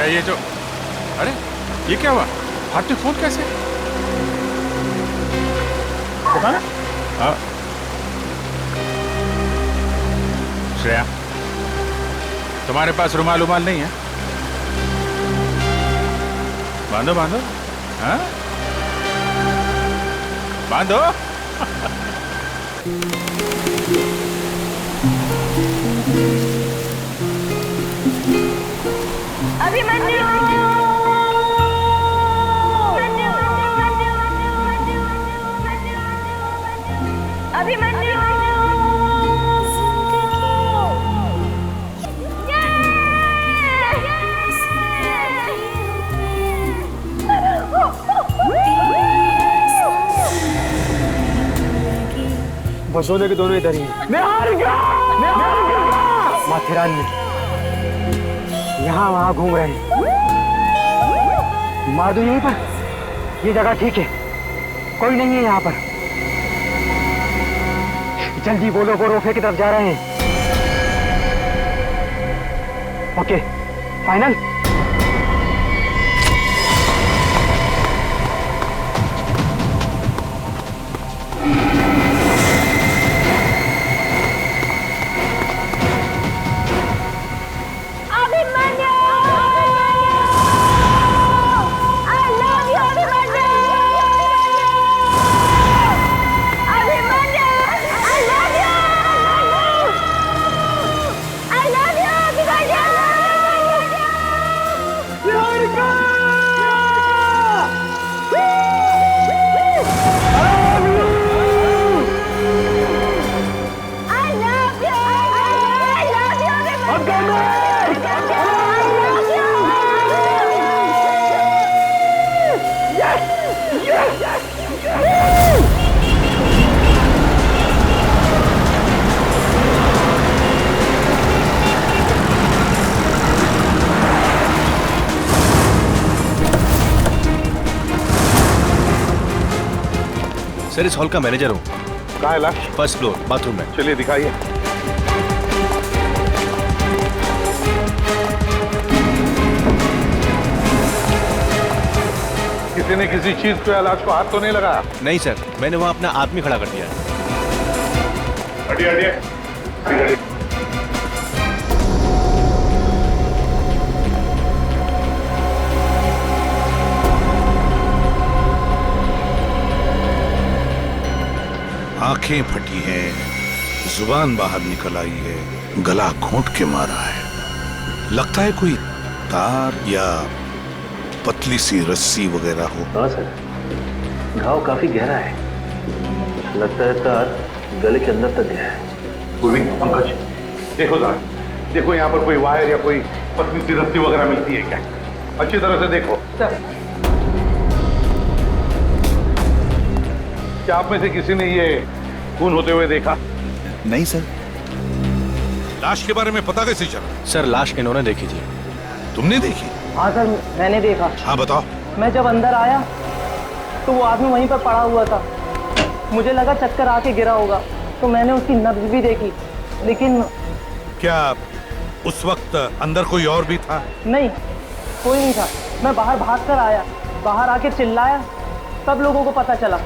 ये जो, अरे ये क्या हुआ? हाथ में फोन कैसे? पता ना? हाँ श्रेया, तुम्हारे पास रुमाल उमाल नहीं है? बांधो बांधो, हाँ बांधो। अभिमन्यु! अभिमन्यु! बसों के दोनों इधर ही हैं। मैं हार गया! माथेरान में यहाँ वहाँ घूम रहे हैं। मार दो यहीं पर, ये जगह ठीक है, कोई नहीं है यहाँ पर। जल्दी बोलो, वो रोफे की तरफ जा रहे हैं। Okay final. सर इस हॉल का मैनेजर हूँ। कहाँ है लाश? फर्स्ट फ्लोर बाथरूम में। चलिए दिखाइए। किसी ने किसी चीज पे लाश को हाथ तो नहीं लगाया? नहीं सर, मैंने वहाँ अपना आदमी खड़ा कर दिया। हटिए हटिए। आंखें फटी हैं, जुबान बाहर निकल आई है, गला घोंट के मारा है। लगता है कोई तार या पतली सी रस्सी वगैरह हो। हाँ सर, घाव काफी गहरा है, लगता है तार गले के अंदर तक गया है। पंकज देखो जरा, देखो यहाँ पर कोई वायर या कोई पतली सी रस्सी वगैरह मिलती है क्या? अच्छी तरह से देखो। सर क्या आप में से किसी ने ये खून होते हुए देखा? नहीं सर। लाश के बारे में पता कैसे चला? सर लाश इन्होंने देखी थी। तुमने देखी? हाँ सर, मैंने देखा। हाँ बताओ। मैं जब अंदर आया तो वो आदमी वहीं पर पड़ा हुआ था। मुझे लगा चक्कर आके गिरा होगा, तो मैंने उसकी नब्ज भी देखी, लेकिन क्या उस वक्त अंदर कोई और भी था? नहीं, कोई नहीं था। मैं बाहर भाग कर आया, बाहर आके चिल्लाया, सब लोगों को पता चला।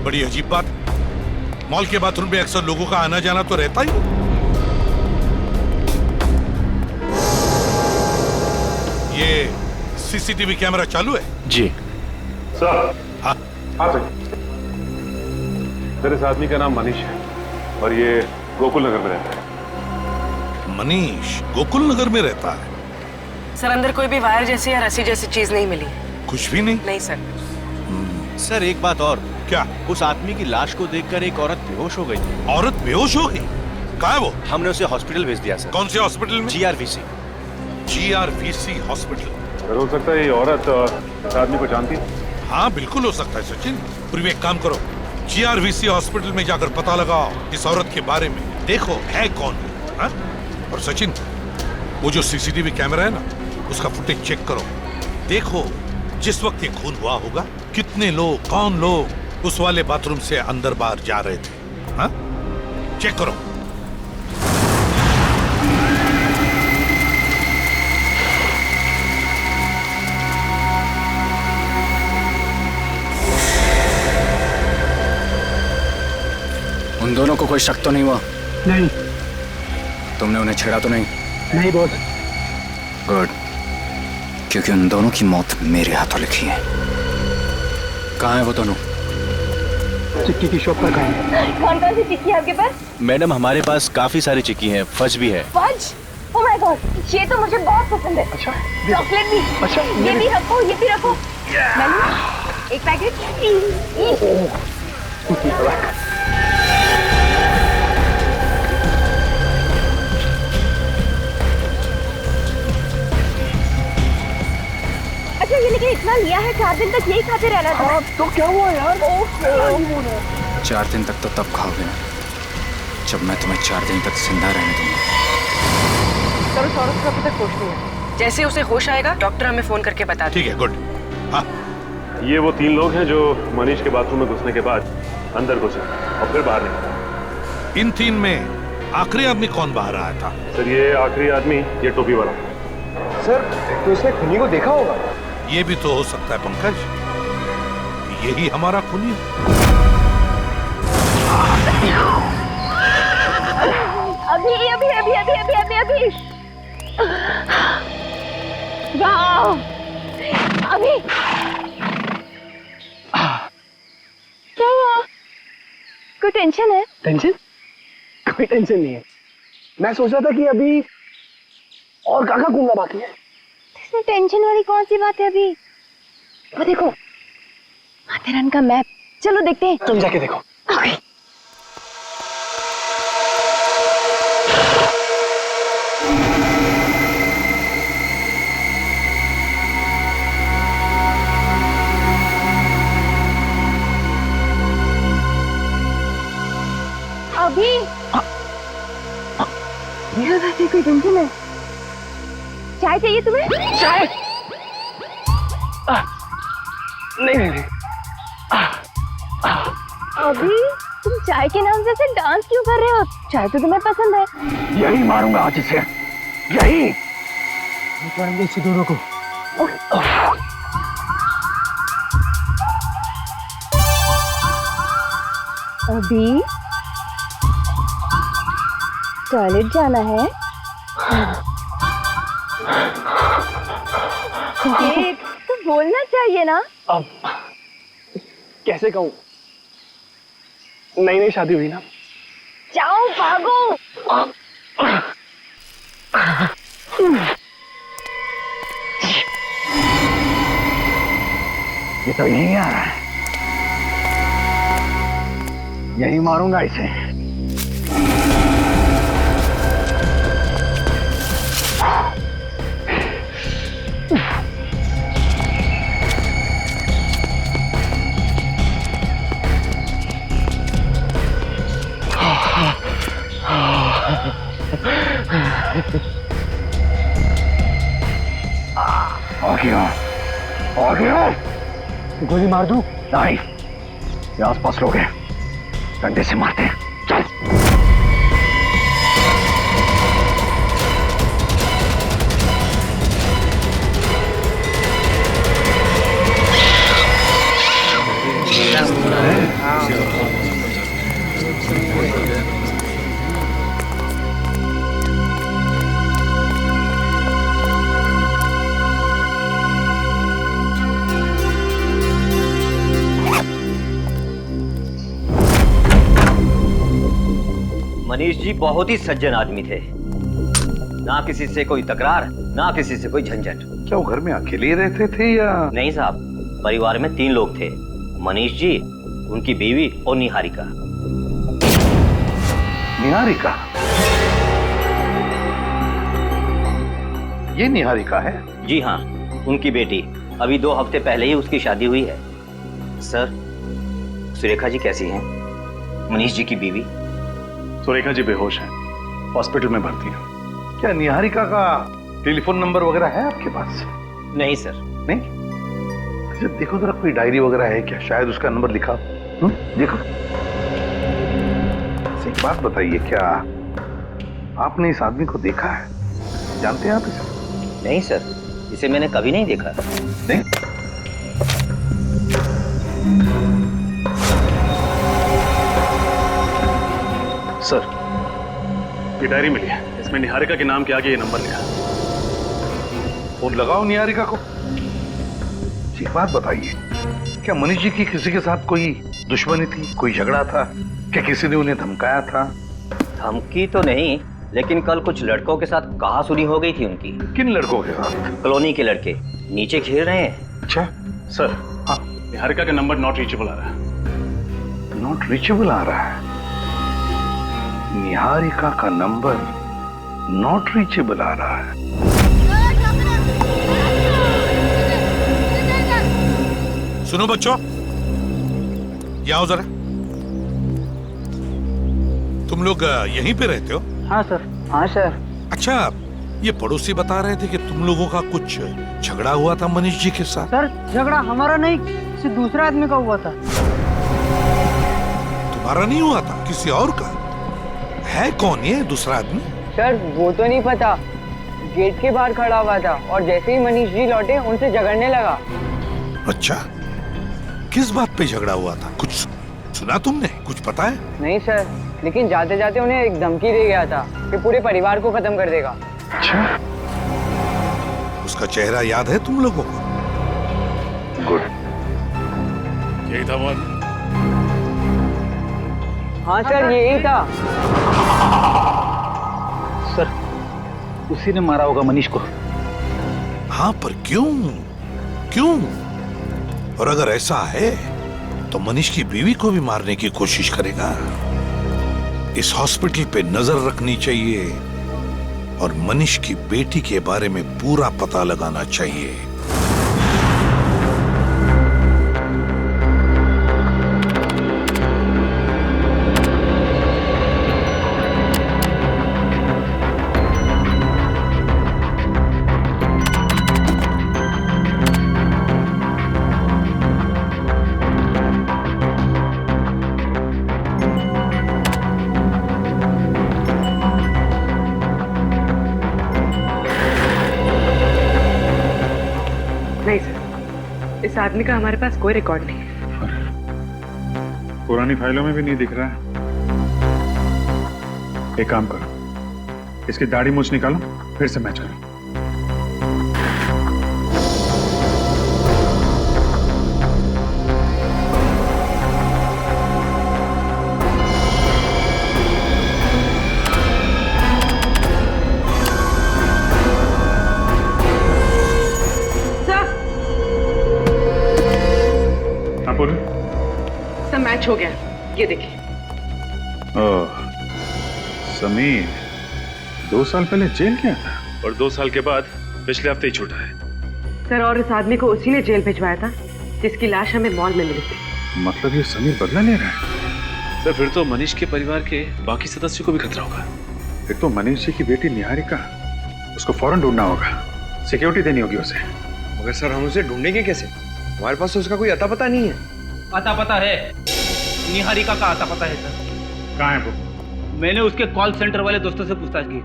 बड़ी अजीब बात, मॉल के बाथरूम में अक्सर लोगों का आना जाना तो रहता ही। ये सीसीटीवी कैमरा चालू है? जी सर। हाँ हाँ सर। मेरे इस आदमी का नाम मनीष है और ये गोकुल नगर में रहता है। मनीष गोकुल नगर में रहता है? सर अंदर कोई भी वायर जैसी या रस्सी जैसी चीज नहीं मिली। कुछ भी नहीं? नहीं सर। सर एक बात और। क्या? उस आदमी की लाश को देखकर एक औरत बेहोश हो गई थी। औरत बेहोश हो गई? कहाँ है वो? हमने उसे हॉस्पिटल भेज दिया सर। कौन से हॉस्पिटल में? जीआरवीसी। जीआरवीसी हॉस्पिटल। हो सकता है ये औरत इस आदमी को जानती है। हाँ बिल्कुल हो सकता है सचिन। फिर भी एक काम करो, जीआरवीसी हॉस्पिटल में जाकर पता लगाओ इस औरत के बारे में। देखो है कौन, हाँ? और सचिन, वो जो सीसीटीवी कैमरा है ना, उसका फुटेज चेक करो। देखो जिस वक्त ये खून हुआ होगा, कितने लोग, कौन लोग उस वाले बाथरूम से अंदर बाहर जा रहे थे। हाँ? चेक करो। उन दोनों को कोई शक तो नहीं हुआ? नहीं। तुमने उन्हें छेड़ा तो नहीं? नहीं बॉस। गुड, क्योंकि उन दोनों की मौत मेरे हाथों लिखी है। कहाँ है वो दोनों? चिक्की की शॉप पर कहीं। कौन कौन सी चिक्की है आपके पास? मैडम हमारे पास काफी सारी चिक्की हैं, फज भी है। फज? ओह माय गॉड, ये तो मुझे बहुत पसंद है। अच्छा, चॉकलेट भी। अच्छा, ये भी रखो, ये भी रखो। मैंने एक पैकेट। अच्छा, ये लेकिन इतना लिया है, 4 दिन तक यही खाते रहना था। तो क्या हुआ यार? 4 दिन तक तो तब खाओगे ना, जब मैं तुम्हें 4 दिन तक जिंदा रहने दूंगा। सर, सौरभ का अभी तक होश नहीं है। जैसे उसे होश आएगा, डॉक्टर हमें फोन करके बता दें। ठीक है, गुड। हाँ, ये वो 3 लोग हैं जो मनीष के बाथरूम में घुसने के बाद अंदर घुसे और फिर बाहर निकले। इन 3 में आखिरी आदमी कौन बाहर आया था? सर, ये आखिरी आदमी, ये टोपी वाला। सर, तो इसने खुनी को देखा होगा। ये भी तो हो सकता है पंकज, यही हमारा खूनी है। अभी अभी अभी अभी अभी अभी अभी वाह, अभी क्या हुआ? कोई टेंशन है? टेंशन? कोई टेंशन नहीं है। मैं सोच रहा था कि अभी और काका घूमना बाकी है। इसमें टेंशन वाली कौन सी बात है? अभी वो देखो, माथेरान का मैप। चलो देखते हैं। तुम जाके देखो। ओके। अभी मेरा वैसे कोई टेंशन है? चाय चाहिए तुम्हें? चाय? नहीं नहीं नहीं। अभी तुम चाय के नाम से ऐसे डांस क्यों कर रहे हो? चाय तो तुम्हें पसंद है। यही मारूंगा आज इसे, यही मारेंगे इसे दोनों को। अभी टॉयलेट जाना है? ये तो बोलना चाहिए ना। अब कैसे कहूँ, नई नई शादी हुई ना। जाओ, भागो। ये तो यही आ रहा है, यही मारूंगा इसे। आ गया। गोली मार दूं? नहीं, ये आसपास लोग हैं, डंडे से मारते हैं। चल। मनीष जी बहुत ही सज्जन आदमी थे, ना किसी से कोई तकरार, ना किसी से कोई झंझट। क्या वो घर में अकेले ही रहते थे या? नहीं साहब, परिवार में 3 लोग थे, मनीष जी, उनकी बीवी और निहारिका। निहारिका? ये निहारिका है? जी हाँ, उनकी बेटी। अभी 2 हफ्ते पहले ही उसकी शादी हुई है। सर, सुरेखा जी कैसी हैं? मनीष जी की बीवी। सुरेखा जी बेहोश हैं, हॉस्पिटल में भर्ती है। क्या निहारिका का टेलीफोन नंबर वगैरह है आपके पास? नहीं सर। नहीं? अच्छा देखो जरा, कोई डायरी वगैरह है क्या? शायद उसका नंबर लिखा। देखो। एक बात बताइए, क्या आपने इस आदमी को देखा है? जानते हैं आप इसे? नहीं सर, इसे मैंने कभी नहीं देखा। नहीं? सर, ये डायरी मिली है, इसमें निहारिका के नाम के आगे ये नंबर लिखा है। फोन लगाओ निहारिका को। एक बात बताइए, क्या मनीष जी की किसी के साथ कोई दुश्मनी थी, कोई झगड़ा था? क्या किसी ने उन्हें धमकाया था? धमकी तो नहीं, लेकिन कल कुछ लड़कों के साथ कहासुनी हो गई थी उनकी। किन लड़कों के साथ? कॉलोनी के लड़के नीचे घेर रहे हैं। अच्छा सर, हाँ, निहारिका का नंबर नॉट रीचेबल आ रहा है। नॉट रीचेबल आ रहा है? निहारिका का नंबर नॉट रीचेबल आ रहा है। सुनो बच्चों, ये आओ जरा। तुम लोग यहीं पे रहते हो? हाँ सर। हाँ सर। अच्छा, ये पड़ोसी बता रहे थे कि तुम लोगों का कुछ झगड़ा हुआ था मनीष जी के साथ। सर झगड़ा हमारा नहीं, किसी दूसरे आदमी का हुआ था। तुम्हारा नहीं हुआ था, किसी और का? है कौन ये दूसरा आदमी? सर वो तो नहीं पता, गेट के बाहर खड़ा हुआ था और जैसे ही मनीष जी लौटे उनसे झगड़ने लगा। अच्छा, किस बात पे झगड़ा हुआ था? कुछ सुना तुमने? कुछ पता है? नहीं सर, लेकिन जाते जाते उन्हें एक धमकी दे गया था कि पूरे परिवार को खत्म कर देगा। अच्छा, उसका चेहरा याद है तुम लोगों को? गुड। यही था वो? हाँ सर, यही था। सर, उसी ने मारा होगा मनीष को। हाँ, पर क्यों? क्यों? और अगर ऐसा है तो मनीष की बीवी को भी मारने की कोशिश करेगा। इस हॉस्पिटल पे नजर रखनी चाहिए और मनीष की बेटी के बारे में पूरा पता लगाना चाहिए। नहीं सर, इस आदमी का हमारे पास कोई रिकॉर्ड नहीं है। पुरानी फाइलों में भी नहीं दिख रहा है। एक काम करो, इसकी दाढ़ी मूछ निकालो, फिर से मैच करो। सब मैच हो गया, ये देखिए। ओह, समीर 2 साल पहले जेल गया था और 2 साल के बाद पिछले हफ्ते ही छूटा है। सर, और इस आदमी को उसी ने जेल भिजवाया था जिसकी लाश हमें मॉल में मिली थी। मतलब ये समीर बदला ले रहा है? सर, फिर तो मनीष के परिवार के बाकी सदस्यों को भी खतरा होगा। फिर तो मनीष जी की बेटी निहारिका, उसको फौरन ढूंढना होगा, सिक्योरिटी देनी होगी उसे। मगर सर, हम उसे ढूंढेंगे कैसे? हमारे पास तो उसका कोई अता पता नहीं है। अता पता है, निहारिका का अता पता है सर। कहाँ है वो? मैंने उसके कॉल सेंटर वाले दोस्तों से पूछताछ की।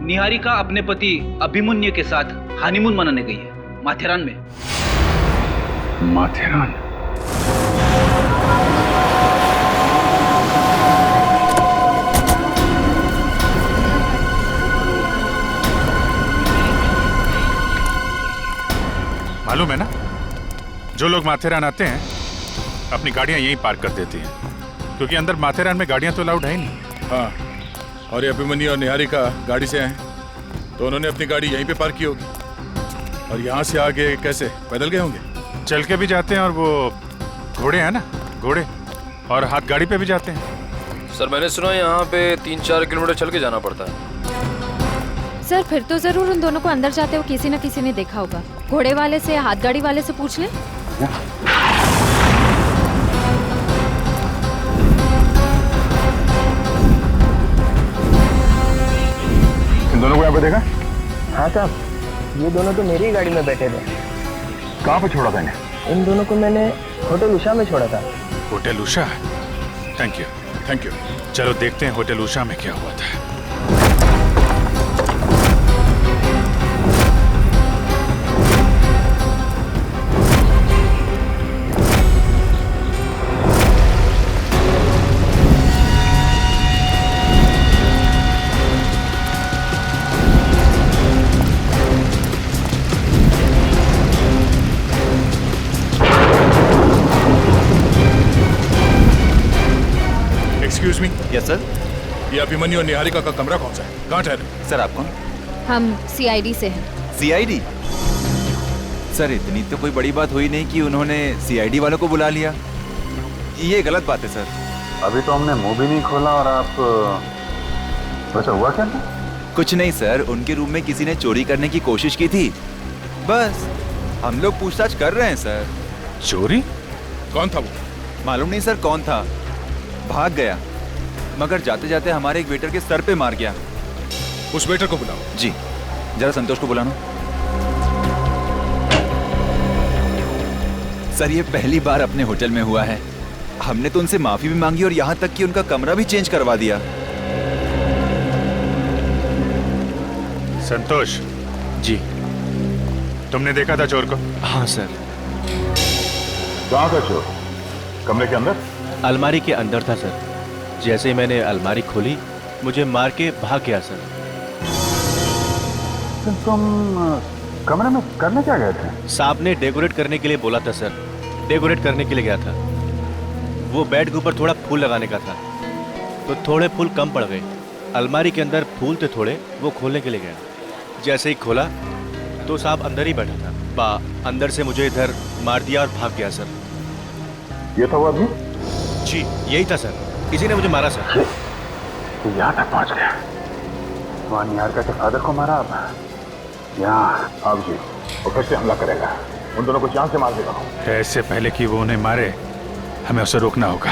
निहारिका अपने पति अभिमन्यु के साथ हनीमून मनाने गई है माथेरान में। माथेरान? मालूम है ना, जो लोग माथेरान आते हैं अपनी गाड़ियां यहीं पार्क कर देती हैं, क्योंकि अंदर माथेरान में गाड़ियां तो अलाउड है ही नहीं। हाँ, और ये अभिमन्यु और निहारिका गाड़ी से आए तो उन्होंने अपनी गाड़ी यहीं पे पार्क की होगी। और यहाँ से आगे कैसे? पैदल गए होंगे? चल के भी जाते हैं, और वो घोड़े हैं ना, घोड़े, और हाथ गाड़ी पे भी जाते हैं। सर, मैंने सुना यहाँ पे 3-4 किलोमीटर चल के जाना पड़ता है। सर, फिर तो जरूर उन दोनों को अंदर जाते हो किसी न किसी ने देखा होगा। घोड़े वाले से, हाथ गाड़ी वाले से पूछ लें। पे देखा? हाँ साहब, ये दोनों तो मेरी ही गाड़ी में बैठे थे। कहाँ पे छोड़ा था इन्हें? इन दोनों को मैंने होटल उषा में छोड़ा था। Hotel Usha? Thank you, thank you. चलो देखते हैं होटल उषा में क्या हुआ था। Excuse me. Yes sir. ये अभिमन्यु और निहारिका का कमरा कौन सा है? कहाँ ठहरे? सर आप कौन? हम सीआईडी से हैं। सीआईडी? सर इतनी तो कोई बड़ी बात हुई नहीं कि उन्होंने सीआईडी वालों को बुला लिया। ये गलत बात है सर। अभी तो हमने मुंह भी नहीं खोला और आप वैसे हुआ क्या था? कुछ नहीं सर, उनके रूम में किसी ने चोरी करने की कोशिश की थी, बस हम लोग पूछताछ कर रहे हैं सर। चोरी? कौन था वो? मालूम नहीं सर कौन था, भाग गया, मगर जाते जाते हमारे एक वेटर के सर पे मार गया। उस वेटर को बुलाओ। जी, जरा संतोष को बुलाना। सर ये पहली बार अपने होटल में हुआ है। हमने तो उनसे माफी भी मांगी और यहाँ तक कि उनका कमरा भी चेंज करवा दिया। संतोष जी। तुमने देखा था चोर को? हाँ सर। कहाँ था चोर? कमरे के अंदर? अलमारी के अंदर था सर। जैसे ही मैंने अलमारी खोली, मुझे मार के भाग गया सर। तुम कमरे में करने क्या गए थे? साहब ने डेकोरेट करने के लिए बोला था सर, डेकोरेट करने के लिए गया था। वो बेड के ऊपर थोड़ा फूल लगाने का था, तो थोड़े फूल कम पड़ गए। अलमारी के अंदर फूल थे थोड़े, वो खोलने के लिए गया। जैसे ही खोला तो साहब अंदर ही बैठा था। अंदर से मुझे इधर मार दिया और भाग गया सर। ये था वो आदमी? जी यही था सर, किसी ने मुझे मारा सर। तो यहाँ तक पहुँच गया। वहाँ निहारिका के फादर को मारा, अब यहाँ आप जी वो फिर से हमला करेगा। उन दोनों को जान से मार देगा। ऐसे पहले कि वो उन्हें मारे, हमें उसे रोकना होगा।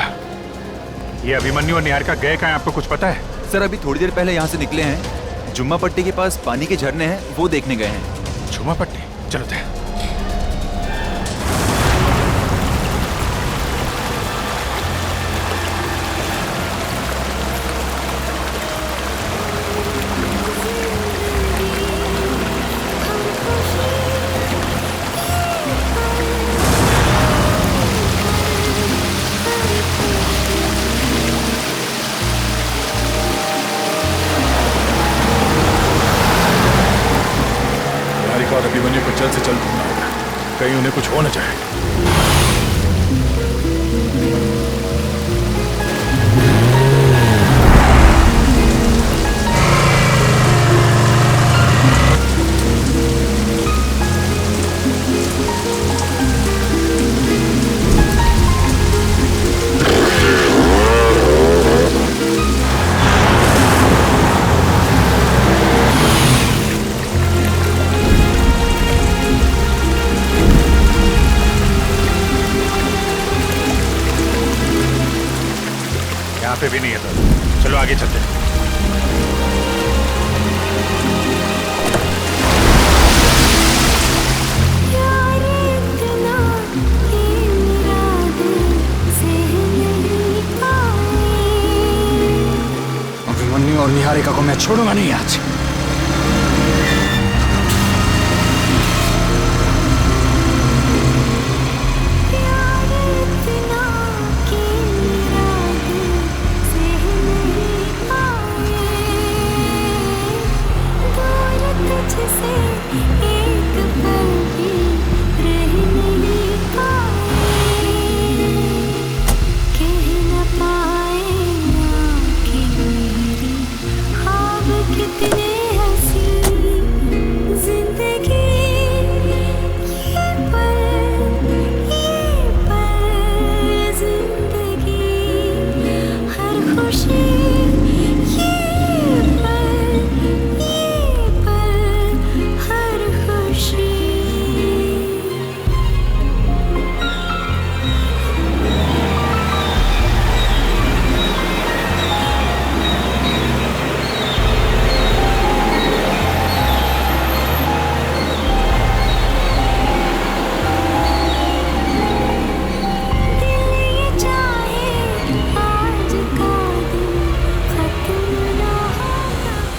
ये अभिमन्यु और निहारिका गए कहाँ, आपको कुछ पता है? सर अभी थोड़ी देर पहले यहाँ से निकले हैं। जुम्मा पट्टी के पास पानी के झरने हैं, वो देखने गए हैं। जुम्मा पट्टी? चलते हैं। और अभिमन्यु को जल्द से जल्द ढूंढना होगा, कहीं उन्हें कुछ हो न जाए। यहाँ पे भी नहीं है तो चलो आगे चलते हैं। अभिमन्यु और निहारिका को मैं छोड़ूंगा नहीं आज। कितने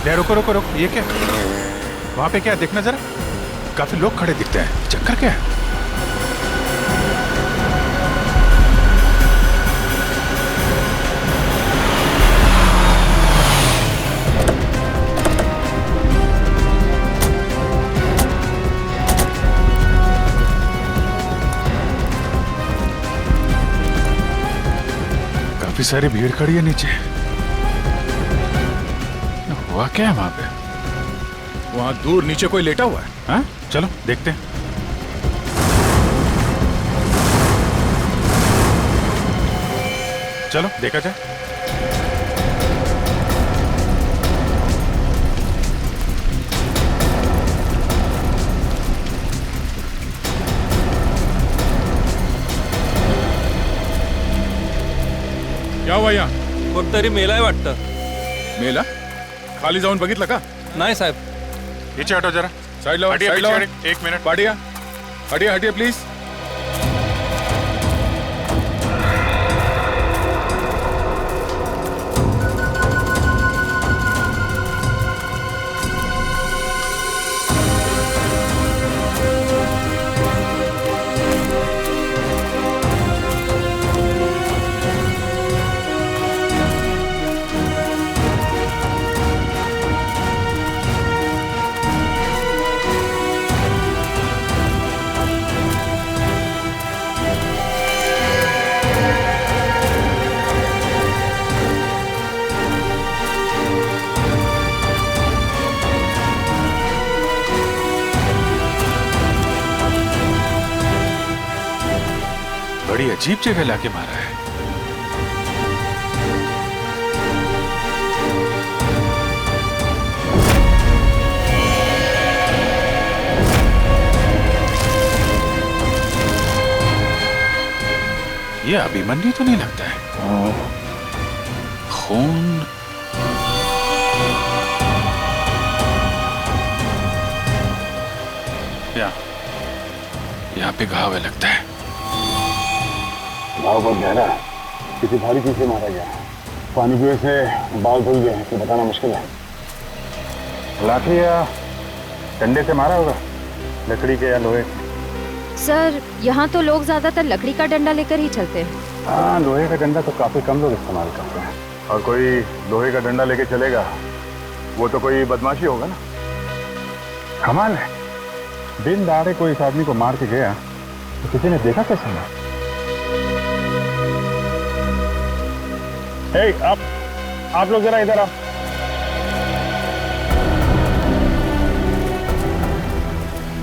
ले रुको रुको रुको, ये क्या? वहां पे क्या देखना जरा, काफी लोग खड़े दिखते हैं, चक्कर क्या है? काफी सारी भीड़ खड़ी है नीचे। हुआ क्या है वहां पे? वहां दूर नीचे कोई लेटा हुआ है। हाँ, चलो देखते हैं। चलो देखा जाए। क्या हुआ यहाँ? कुठतरी मेला आहे वाटतं. मेला? खाली जाऊन बघितलं का? नाही साहेब. पीछे हटो जरा। साइड लो, हटिए, साइड लो। पीछे हटिए, 1 मिनट। पाटिया, हटिए हटिए प्लीज। बड़ी अजीब जगह लाके मारा है। ये अभिमन्यु तो नहीं लगता है। खून। यहाँ पे घाव है लगता है। घाव बहुत गहरा, किसी भारी चीज से मारा गया। पानी की वजह से बाल धुल गए हैं, तो बताना मुश्किल है। लाठी या डंडे से मारा होगा, लकड़ी के या लोहे के। सर, यहाँ तो लोग ज्यादातर लकड़ी का डंडा लेकर ही चलते हैं। हाँ, लोहे का डंडा तो काफी कम लोग इस्तेमाल करते हैं, और कोई लोहे का डंडा लेके चलेगा वो तो कोई बदमाशी होगा ना। कमाल है, दिन दहाड़े कोई इस आदमी को मार के गया तो किसी ने देखा कैसे ना? आप लोग जरा इधर आओ।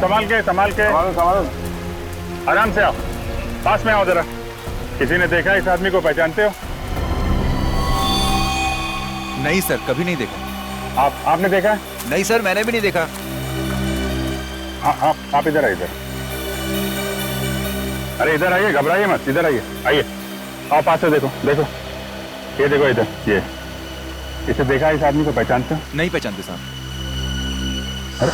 संभाल के आराम से आओ, पास में आओ जरा। किसी ने देखा इस आदमी को? पहचानते हो? नहीं सर, कभी नहीं देखा। आपने देखा? नहीं सर, मैंने भी नहीं देखा। आप इधर आइए, इधर। अरे इधर आइए, घबराइए मत, इधर आइए, आइए। आप पास से देखो, देखो ये देखो इधर, ये इसे देखा इस आदमी को? पहचानते हो? नहीं पहचानते साहब। अरे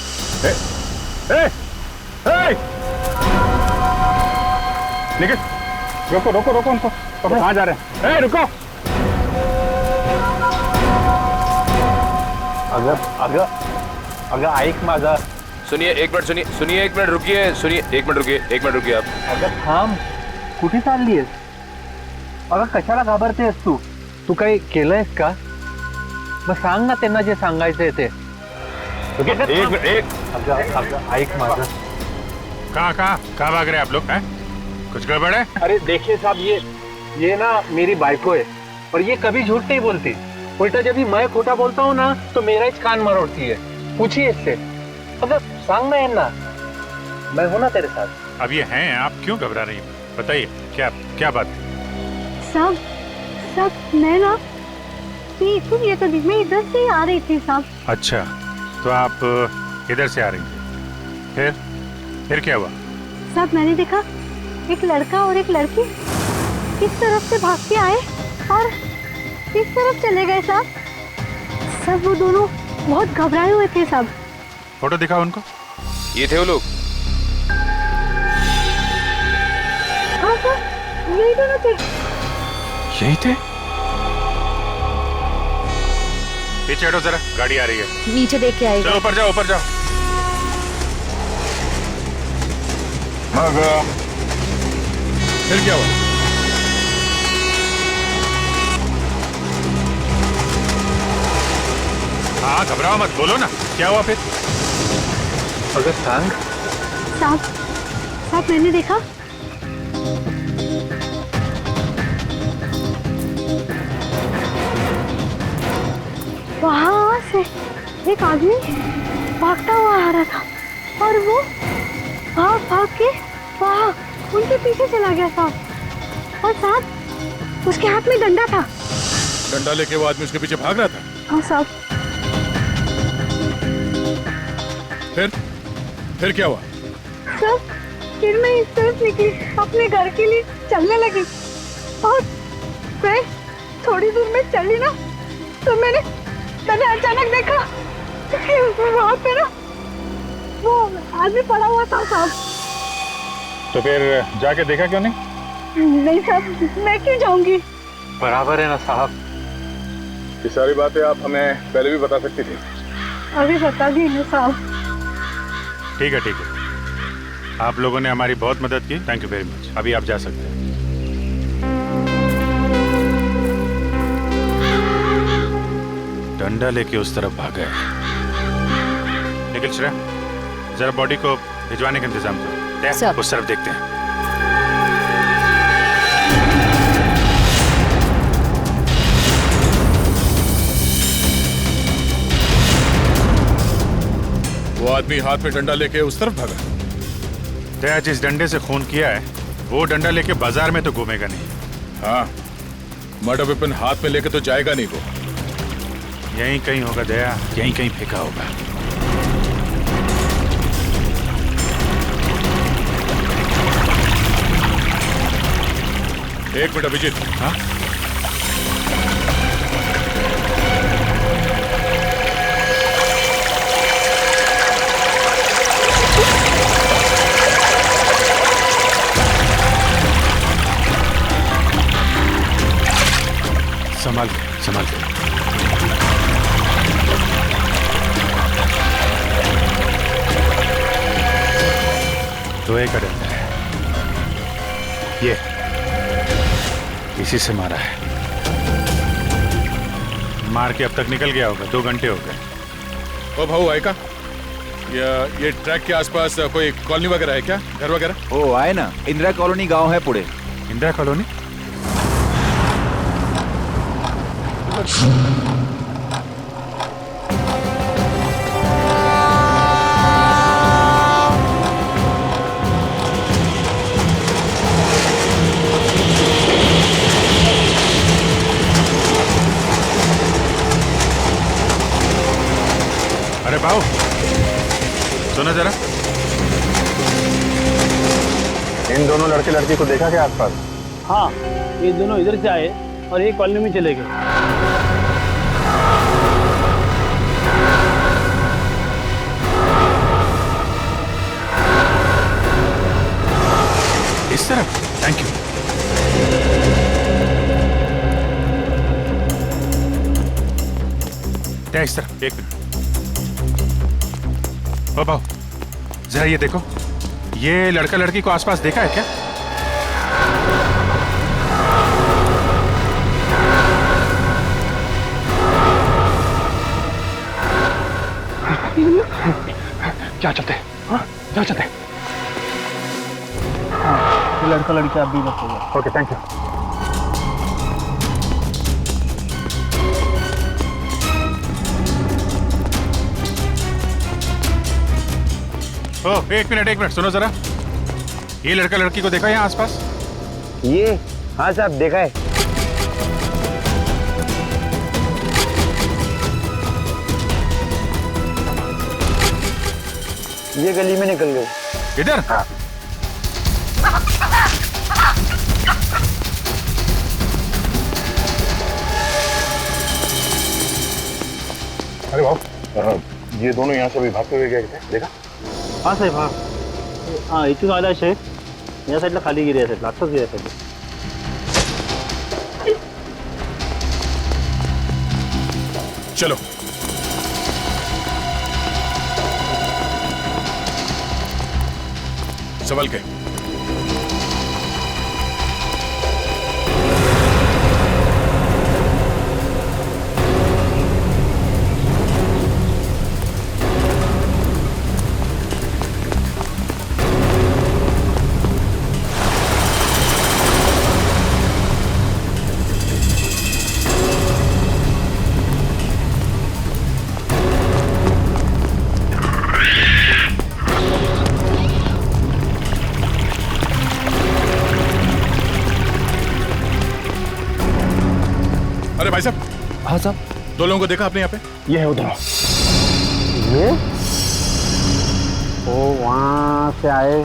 निकल, रोको रोको रोको उनको। कहाँ जा रहे हैं? रुको। अगर ऐक माझा। सुनिए 1 मिनिट, सुनिए 1 मिनिट रुकिए, सुनिए 1 मिनिट रुकिए आप. अगं थांब, कुठे चाललीयस? अगं कशाला घाबरतेस तू? तू काही केलंयस का? मग सांग ना त्यांना जे सांगायचंय ते. अगं ऐक माझं. कहाँ भाग रहे हैं आप लोग? हैं? कुछ गड़बड़ है? अरे देखिए साहब, ये ना मेरी बाइको है और ये कभी झूठ नहीं बोलती. उल्टा जब भी मैं खोटा बोलता हूँ ना तो मेरा ही कान मरोड़ती है. पूछिए इससे. अगर सांग ना इन्ना, मैं हूं ना तेरे साथ. अब ये हैं, आप क्यों घबरा रही हैं? बताइए क्या बात है? सब मैं ना ये तो मैं इधर से ही आ रही थी साहब. अच्छा, तो आप इधर से आ रही थी. फिर क्या हुआ? साहब मैंने देखा एक लड़का और एक लड़की इस तरफ से भाग के आए और इस तरफ चले गए साहब. सब वो दोनों बहुत घबराए हुए थे साहब. फोटो दिखाओ उनको. ये थे वो लोग. हाँ सर, यही दोनों थे. यही थे? पीछे हटो जरा, गाड़ी आ रही है। नीचे देख के आएगा। चलो ऊपर जाओ, ऊपर जाओ। फिर क्या हुआ? हाँ घबराओ मत, बोलो ना क्या हुआ फिर। अगर सांग साहब मैंने देखा वहां से एक आदमी भागता हुआ आ रहा था और वो भाग के वहां उनके पीछे चला गया साहब। और साहब उसके हाथ में डंडा था। डंडा लेके वो आदमी उसके पीछे भाग रहा था? हाँ साहब। फिर क्या हुआ? सर फिर मैं इस तरफ निकली, अपने घर के लिए चलने लगी और मैं थोड़ी दूर में चली ना तो मैंने अचानक देखा कि वहाँ पे ना वो आदमी पड़ा हुआ था साहब। तो फिर जाके देखा क्यों नहीं? नहीं साहब, मैं क्यों जाऊंगी? बराबर है ना साहब। ये सारी बातें आप हमें पहले भी बता सकती थी। अभी बता दी ना साहब। ठीक है ठीक है, आप लोगों ने हमारी बहुत मदद की, थैंक यू वेरी मच। अभी आप जा सकते हैं। डंडा लेके उस तरफ भागा है। निखिल श्रेया, जरा बॉडी को भिजवाने का इंतजाम करो, उस तरफ देखते हैं। वो आदमी हाथ में डंडा लेके उस तरफ भागा? दया, जिस डंडे से खून किया है वो डंडा लेके बाजार में तो घूमेगा नहीं। हाँ, मर्डर वेपन हाथ में लेके तो जाएगा नहीं वो। यहीं कहीं होगा दया, यहीं कहीं फेंका होगा। एक मिनट अभिजीत। हाँ, संभाल संभाल। लोहे का डंडा है ये, इसी से मारा है। मार के अब तक निकल गया होगा, 2 घंटे हो गए। ओ भाऊ आए का? ये ट्रैक के आसपास कोई कॉलोनी वगैरह है क्या, घर वगैरह? ओ आए ना, इंदिरा कॉलोनी गांव है पुणे। इंदिरा कॉलोनी? अरे भाऊ सुनो जरा। इन दोनों लड़के लड़की को देखा क्या आसपास? हाँ, ये दोनों इधर से आए और एक कॉलोनी में चले गए। इस तरफ? Thank you. क्या इस तरफ? एक मिनट। ओ भाऊ जरा ये देखो, ये लड़का लड़की को आसपास देखा है क्या? क्या चलते? हाँ, क्या चलते? हाँ, लड़का लड़की आप भी मत होगा। Okay, thank you. एक मिनट सुनो जरा, ये लड़का लड़की को देखा यहाँ आसपास? ये हाँ साहब, देखा है। ये गली में निकल गए। इधर? हाँ। अरे बाबू, ये दोनों यहाँ से अभी भागते हुए गए थे, देखा? हाँ साहेब, हाँ हाँ, इथून आला शेख या साईडला खाली गिरी या साईडला, आत्ताच गिरी साईडला। चलो संभल के। अरे भाई साहब। हाँ साहब। 2 लोगों को देखा आपने यहाँ पे? ये है उधर। ये वो वहां से आए,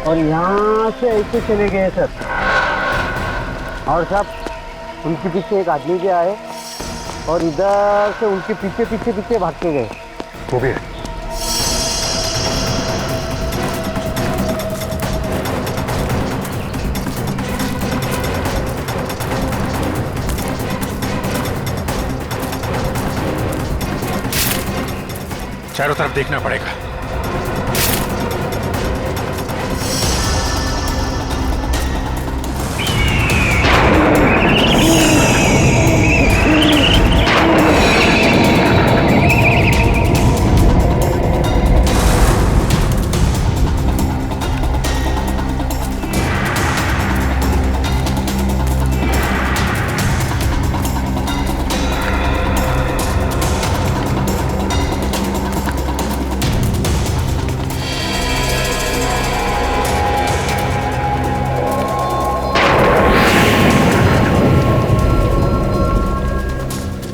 और यहाँ से ऐसे चले गए सर। और साहब उनके पीछे एक आदमी भी आए और इधर से उनके पीछे पीछे पीछे भाग के गए। वो भी है। चारों तरफ देखना पड़ेगा।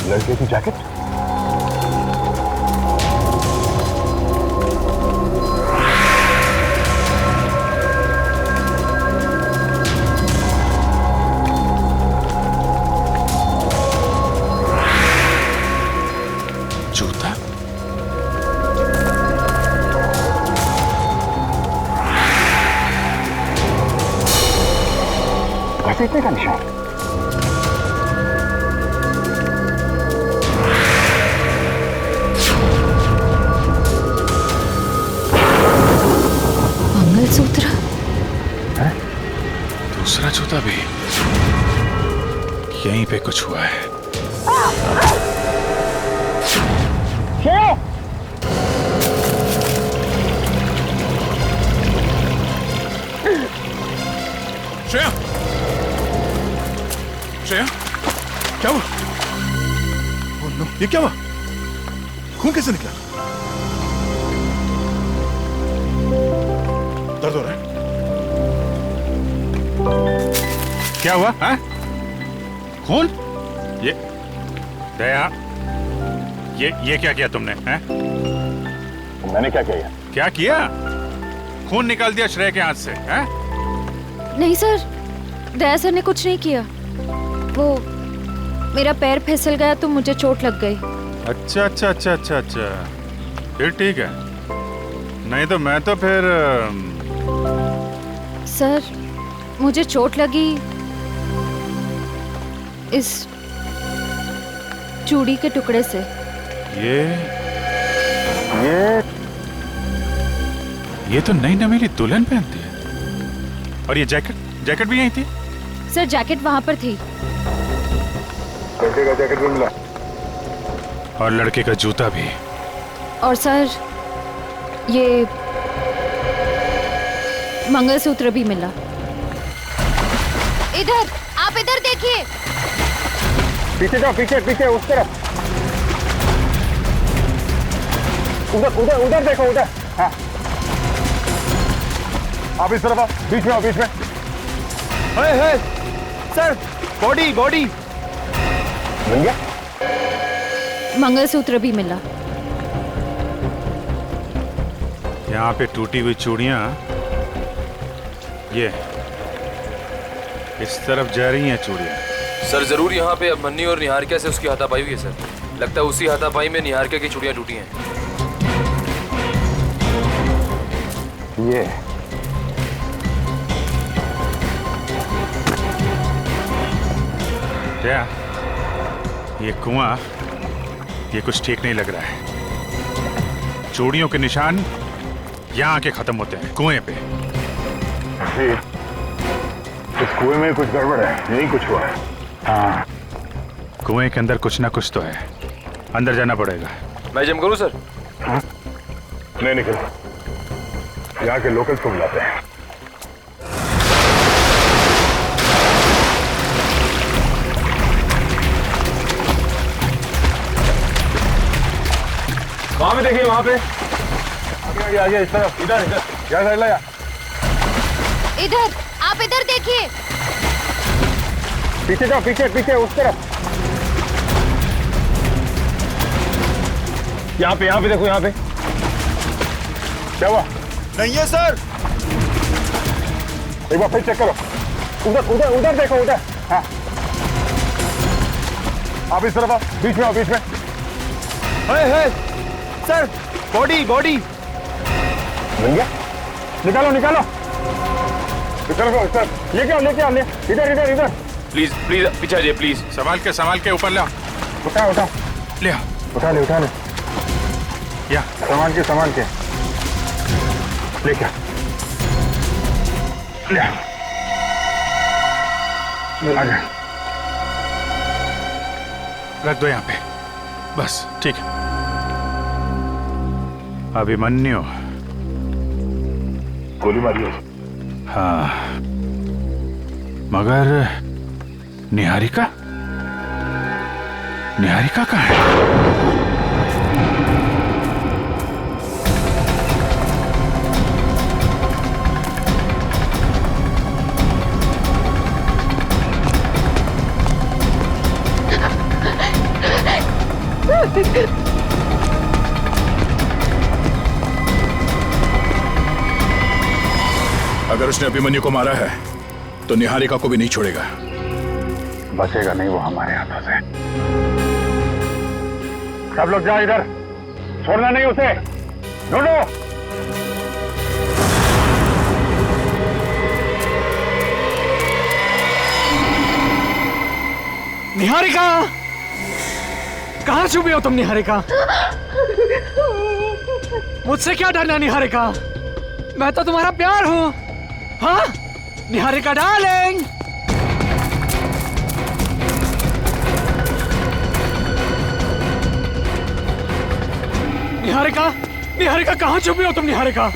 लड़के की जैकेट? जूता? घसीटने का निशान। मंगलसूत्र है? दूसरा जूता भी यहीं पे कुछ हुआ है। श्रेया, श्रेया, क्या हुआ? ओह नो, ये क्या हुआ? खून कैसे निकला? दर्द हो रहा है? क्या हुआ? है? खून? ये दया, ये क्या किया तुमने? हैं? मैंने क्या किया? क्या किया? खून निकाल दिया श्रेया के हाथ से, हैं? नहीं सर, दया सर ने कुछ नहीं किया। वो मेरा पैर फिसल गया तो मुझे चोट लग गई। अच्छा अच्छा अच्छा अच्छा अच्छा, फिर ठीक है। नहीं तो मैं तो फिर सर मुझे चोट लगी इस चूड़ी के टुकड़े से। ये तो नई नवेली दुल्हन पहनती है। और ये जैकेट भी यही थी? सर जैकेट वहां पर थी। लड़के का जैकेट भी मिला और लड़के का जूता भी। और सर ये मंगलसूत्र भी मिला। इधर, आप इधर देखिए। पीछे जाओ, पीछे पीछे उस तरफ। उधर उधर उधर देखो, उधर। हाँ, आप इस तरफ आओ, बीच में आओ, बीच में। है सर, बॉडी मिल गया? मंगलसूत्र भी मिला। यहाँ पे टूटी हुई चूड़ियां ये इस तरफ जा रही हैं चूड़ियां। सर जरूर यहाँ पे अभिमन्यु और निहारिका से उसकी हाथापाई हुई है सर। लगता है उसी हाथापाई में निहारिका की चूड़ियां टूटी हैं। ये क्या ये कुआं ये कुछ ठीक नहीं लग रहा है। चूड़ियों के निशान यहाँ आके खत्म होते हैं कुएं पे। जी, इस कुएं में कुछ गड़बड़ है, यही कुछ हुआ है। हाँ, कुएं के अंदर कुछ ना कुछ तो है, अंदर जाना पड़ेगा। मैं जम करूं सर? हाँ? नहीं निकल, यहाँ के लोकल्स को बुलाते हैं। वहां पे देखिए, वहां पे आगे आगे इस तरफ, इधर इधर, यहाँ साइड लाया। इधर, आप इधर देखिए। पीछे जाओ, पीछे पीछे उस तरफ। यहाँ पे देखो, यहाँ पे क्या हुआ? नहीं है सर। एक बार फिर चेक करो। उधर उधर उधर देखो, उधर। हाँ, आप इस तरफ आओ, बीच में आओ, बीच में। है सर, बॉडी बॉडी बन गया। निकालो निकालो, इधर लेके आओ, लेके आओ, इधर इधर इधर। प्लीज प्लीज पीछे आ जाइए प्लीज। संभाल के ऊपर लाओ। उठाओ उठाओ, ले उठा ले उठा ले। या सामान के लेके आ, ले आ जा। रख दो यहाँ पे, बस ठीक है। अभिमन्यु गोली मारी है। हाँ, मगर निहारिका कहाँ है? अगर उसने अभिमन्यु को मारा है तो निहारिका को भी नहीं छोड़ेगा। बचेगा नहीं वो हमारे हाथों से। सब लोग जाओ इधर, छोड़ना नहीं उसे, ढूंढो। निहारिका, कहाँ छुपे हो तुम निहारिका? मुझसे क्या डरना निहारिका, मैं तो तुम्हारा प्यार हूँ। हाँ निहारिका डार्लिंग। निहारिका कहाँ छुपी हो तुम निहारिका?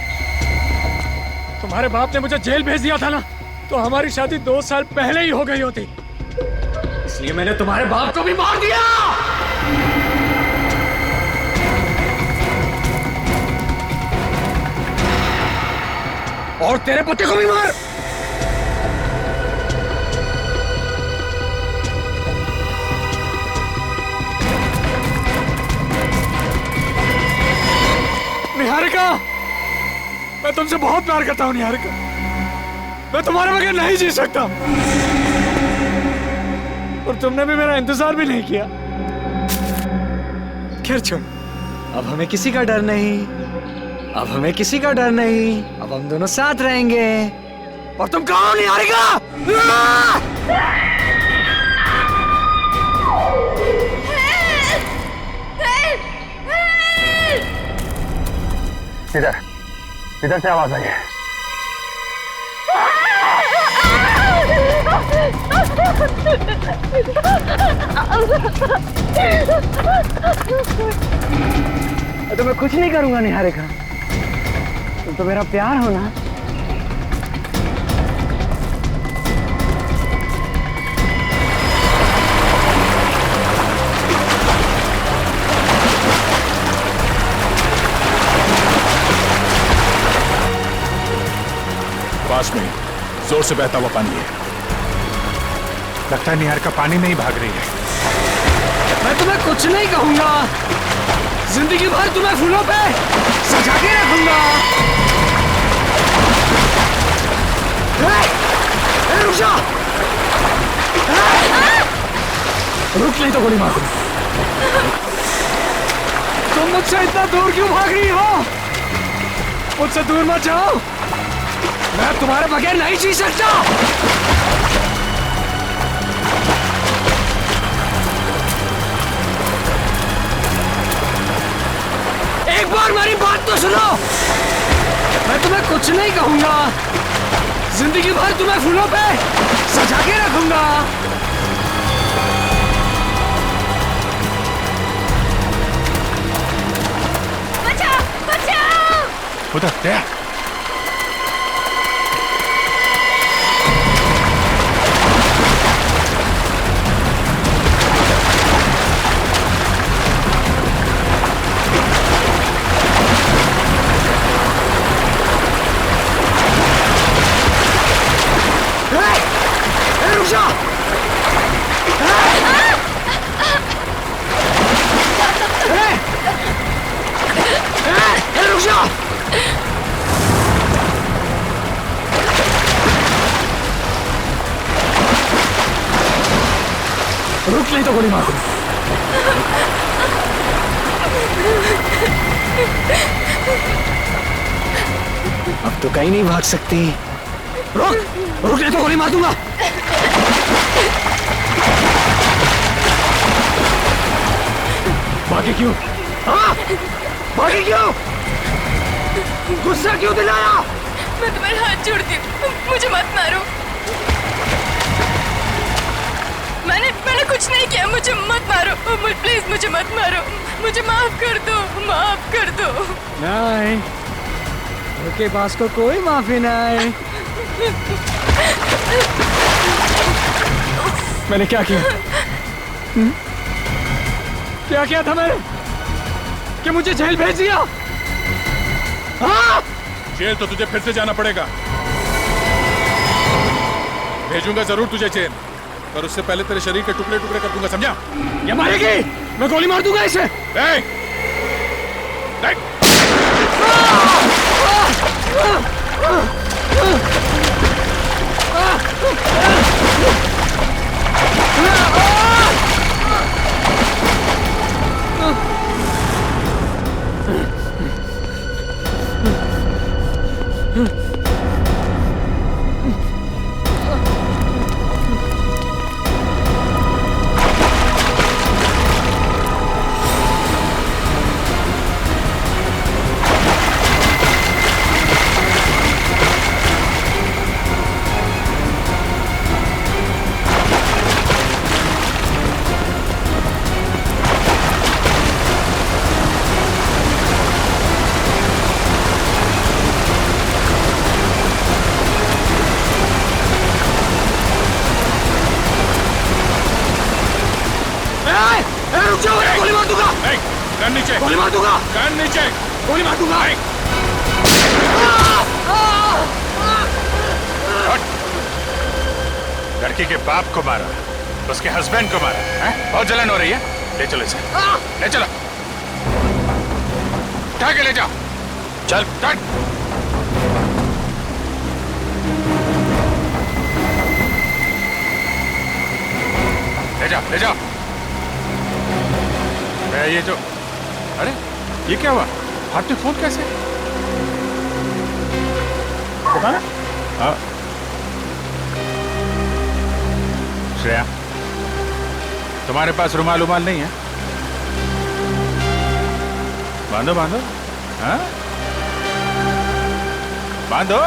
तुम्हारे बाप ने मुझे जेल भेज दिया था ना, तो हमारी शादी 2 साल पहले ही हो गई होती, इसलिए मैंने तुम्हारे बाप को भी मार दिया। और तेरे पति को भी मार। निहारिका, मैं तुमसे बहुत प्यार करता हूँ निहारिका, मैं तुम्हारे बगैर नहीं जी सकता, और तुमने भी मेरा इंतजार भी नहीं किया। खैर छोड़, अब हमें किसी का डर नहीं, अब हमें किसी का डर नहीं, अब हम दोनों साथ रहेंगे। और तुम कहाँ निहारिका? इधर इधर से आवाज आई है। तो मैं कुछ नहीं करूंगा निहारिका, तुम तो मेरा प्यार हो ना। पास में जोर से बहता हुआ पानी है। लगता है निहारिका पानी में ही भाग रही है। मैं तुम्हें कुछ नहीं कहूंगा, जिंदगी भर तुम्हें फूलों पे सजा के रखूंगा। रुक जा, रुक नहीं तो गोली मार दूं। तुम मुझसे इतना दूर क्यों भाग रही हो? मुझसे दूर मत जाओ, मैं तुम्हारे बगैर नहीं जी सकता। सुनो, मैं तुम्हें कुछ नहीं कहूंगा। जिंदगी भर तुम्हें फूलों पे सजा के रखूंगा। बचाओ, बचाओ। उधर क्या? रुक जा! रुक जा! रुक नहीं तो गोली मार दूं। अब तो कहीं नहीं भाग सकती। रुक! रुक नहीं तो गोली मार दूंगा। भागी क्यों? हाँ? भागी क्यों? गुस्सा क्यों दिलाया? मैं तुम्हारे हाथ जोड़ती हूँ, मुझे मत मारो। मैंने कुछ नहीं किया, मुझे मत मारो। प्लीज मुझे मत मारो, मुझे माफ कर दो, माफ कर दो। नहीं, उनके पास को कोई माफी नहीं। मैंने क्या किया? क्या किया था मैंने कि मुझे जेल भेज दिया? हाँ? जेल तो तुझे फिर से जाना पड़ेगा। भेजूंगा जरूर तुझे जेल, पर उससे पहले तेरे शरीर के टुकड़े टुकड़े कर दूंगा, समझा? ये मारेगी, मैं गोली मार दूंगा इसे। गोली मार दूंगा। गन नीचे। गोली मार दूंगा। गन नीचे। गोली मार दूंगा। लड़की के बाप को मारा, उसके हस्बैंड को मारा है? बहुत जलन हो रही है। ले चलो इसे, ले चलो, उठा के ले जाओ। चल चल। ले जाओ, ले जाओ। ये जो, अरे ये क्या हुआ? हाथ में फोन कैसे? पता ना? हाँ। श्रेया, तुम्हारे पास रुमाल उमाल नहीं है? बांधो बांधो, हाँ? बांधो।